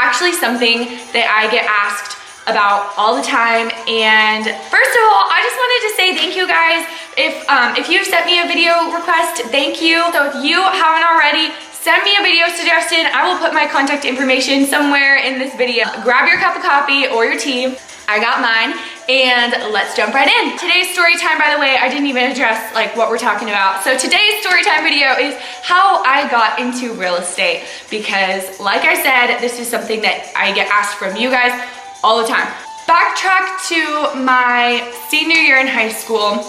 actually something that I get asked about all the time. And first of all, I just wanted to say thank you guys. If you've sent me a video request, thank you. So if you haven't already, send me a video suggestion. I will put my contact information somewhere in this video. Grab your cup of coffee or your tea. I got mine, and let's jump right in. Today's story time, by the way, I didn't even address like what we're talking about. So today's story time video is how I got into real estate, because like I said, this is something that I get asked from you guys all the time. Backtrack to my senior year in high school,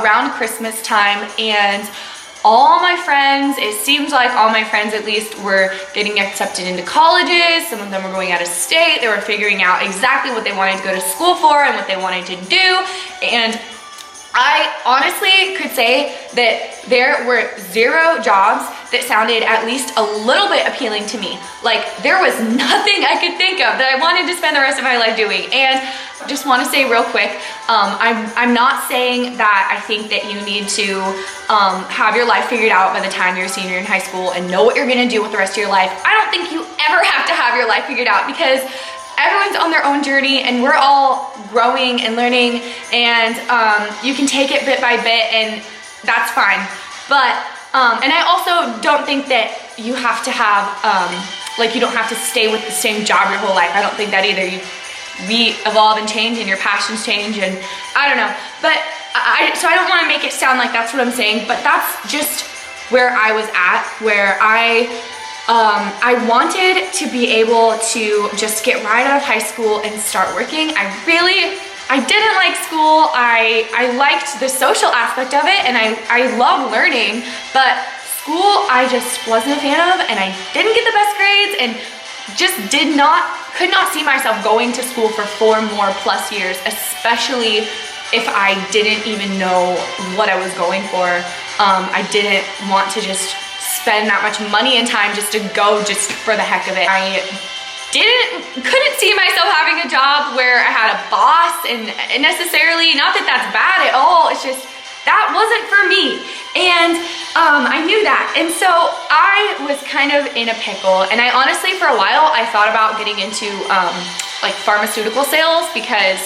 around Christmas time, and all my friends, it seemed like all my friends at least, were getting accepted into colleges. Some of them were going out of state. They were figuring out exactly what they wanted to go to school for and what they wanted to do. And I honestly could say that there were 0 jobs that sounded at least a little bit appealing to me. Like, there was nothing I could think of that I wanted to spend the rest of my life doing. And just want to say real quick, I'm not saying that I think that you need to have your life figured out by the time you're a senior in high school and know what you're gonna do with the rest of your life. I don't think you ever have to have your life figured out, because everyone's on their own journey and we're all growing and learning, and you can take it bit by bit, and that's fine. But, and I also don't think that you have to have, like, you don't have to stay with the same job your whole life. I don't think that either. We evolve and change, and your passions change, and I don't know. But so I don't want to make it sound like that's what I'm saying, but that's just where I was at, where I wanted to be able to just get right out of high school and start working. I didn't like school. I liked the social aspect of it, and I love learning, but school I just wasn't a fan of, and I didn't get the best grades, and just could not see myself going to school for 4+ more years, especially if I didn't even know what I was going for. I didn't want to just spend that much money and time just to go just for the heck of it. I couldn't see myself having a job where I had a boss, and necessarily, not that that's bad at all, it's just that wasn't for me. And I knew that. And so I was kind of in a pickle. And I honestly, for a while, I thought about getting into like pharmaceutical sales, because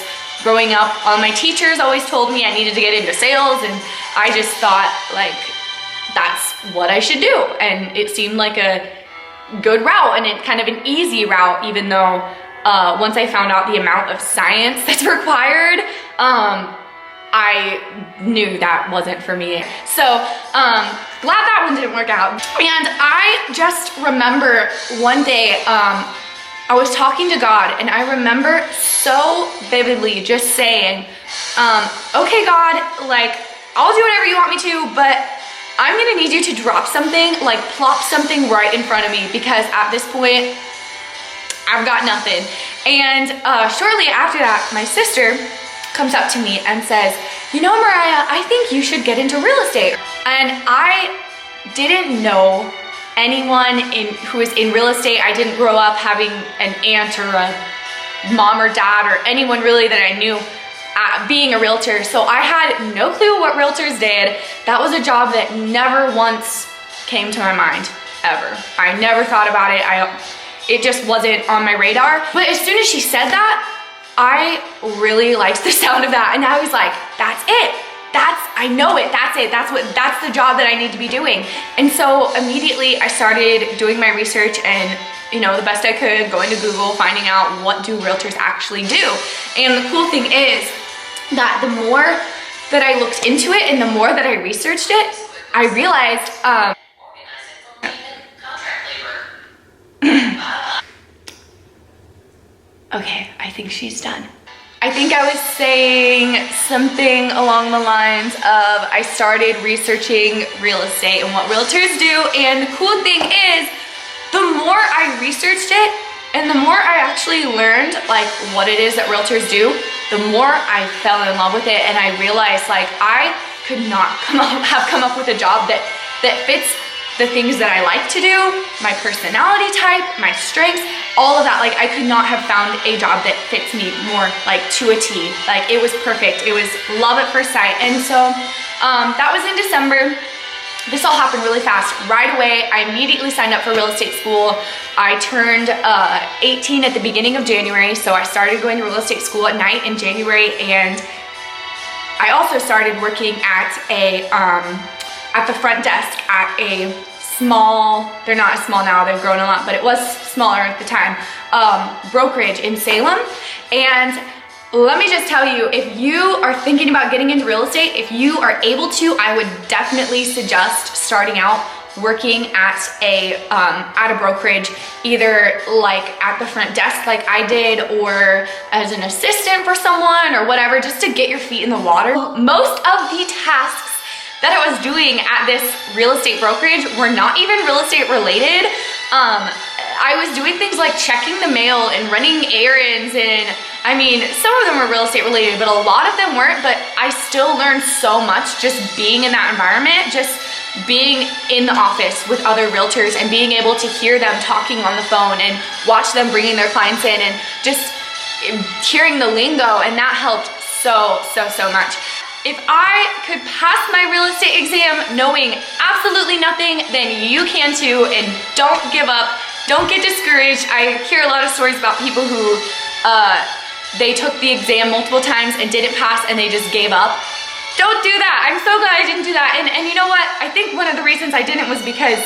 growing up, all my teachers always told me I needed to get into sales. And I just thought, like, that's what I should do. And it seemed like a good route, and it kind of an easy route, even though once I found out the amount of science that's required, I knew that wasn't for me. So glad that one didn't work out. And I just remember one day I was talking to God, and I remember so vividly just saying, okay, God, like, I'll do whatever you want me to, but I'm gonna need you to drop something, like plop something right in front of me, because at this point I've got nothing. And shortly after that, my sister comes up to me and says, you know, Mariah, I think you should get into real estate. And I didn't know anyone who was in real estate. I didn't grow up having an aunt or a mom or dad or anyone really that I knew being a realtor. So I had no clue what realtors did. That was a job that never once came to my mind, ever. I never thought about it. It just wasn't on my radar. But as soon as she said that, I really liked the sound of that, and I was like, that's it. I know it, that's it. That's the job that I need to be doing. And so immediately I started doing my research, and, you know, the best I could, going to Google, finding out what do realtors actually do. And the cool thing is that the more that I looked into it and the more that I researched it, I realized, okay, I think she's done. I think I was saying something along the lines of I started researching real estate and what realtors do, and the cool thing is, the more I researched it and the more I actually learned like what it is that realtors do, the more I fell in love with it, and I realized like I could not have come up with a job that fits the things that I like to do, my personality type, my strengths, all of that. Like, I could not have found a job that fits me more like to a T. Like, it was perfect. It was love at first sight. And so that was in December. this all happened really fast. Right away, I immediately signed up for real estate school. I turned 18 at the beginning of January, so I started going to real estate school at night in January, and I also started working at the front desk at a small, they're not as small now, they've grown a lot, but it was smaller at the time, brokerage in Salem. And let me just tell you, if you are thinking about getting into real estate, if you are able to, I would definitely suggest starting out working at a brokerage, either like at the front desk like I did, or as an assistant for someone or whatever, just to get your feet in the water. Most of the tasks that I was doing at this real estate brokerage were not even real estate related. I was doing things like checking the mail and running errands, and I mean, some of them were real estate related, but a lot of them weren't. But I still learned so much just being in that environment, just being in the office with other realtors and being able to hear them talking on the phone and watch them bringing their clients in, and just hearing the lingo, and that helped so much. If I could pass my real estate exam knowing absolutely nothing, then you can too, and don't give up. Don't get discouraged. I hear a lot of stories about people who they took the exam multiple times and didn't pass and they just gave up. Don't do that. I'm so glad I didn't do that. And you know what? I think one of the reasons I didn't was because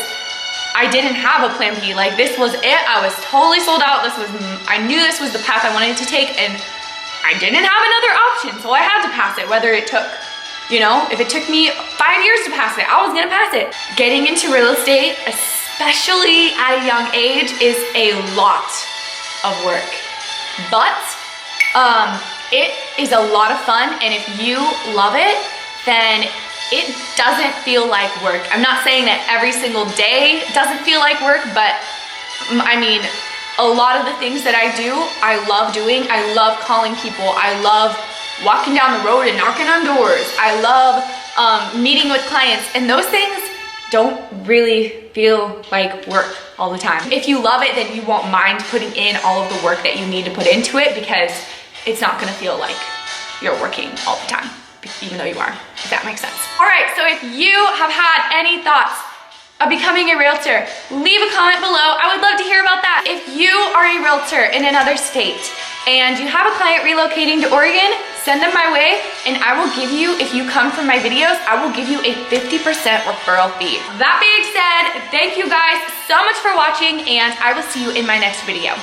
I didn't have a plan B. Like, this was it. I was totally sold out. I knew this was the path I wanted to take, and I didn't have another option, so I had to pass it, whether it took, if it took me 5 years to pass it, I was gonna pass it. Getting into real estate, especially at a young age, is a lot of work, but it is a lot of fun, and if you love it, then it doesn't feel like work. I'm not saying that every single day doesn't feel like work, but I mean, a lot of the things that I do, I love doing. I love calling people. I love walking down the road and knocking on doors. I love meeting with clients, and those things don't really feel like work all the time. If you love it, then you won't mind putting in all of the work that you need to put into it, because it's not gonna feel like you're working all the time, even though you are, if that makes sense. All right, so if you have had any thoughts of becoming a realtor, leave a comment below. I would love to hear about that. If you are a realtor in another state and you have a client relocating to Oregon, send them my way, and I will give you, if you come from my videos, I will give you a 50% referral fee. That being said, thank you guys so much for watching, and I will see you in my next video.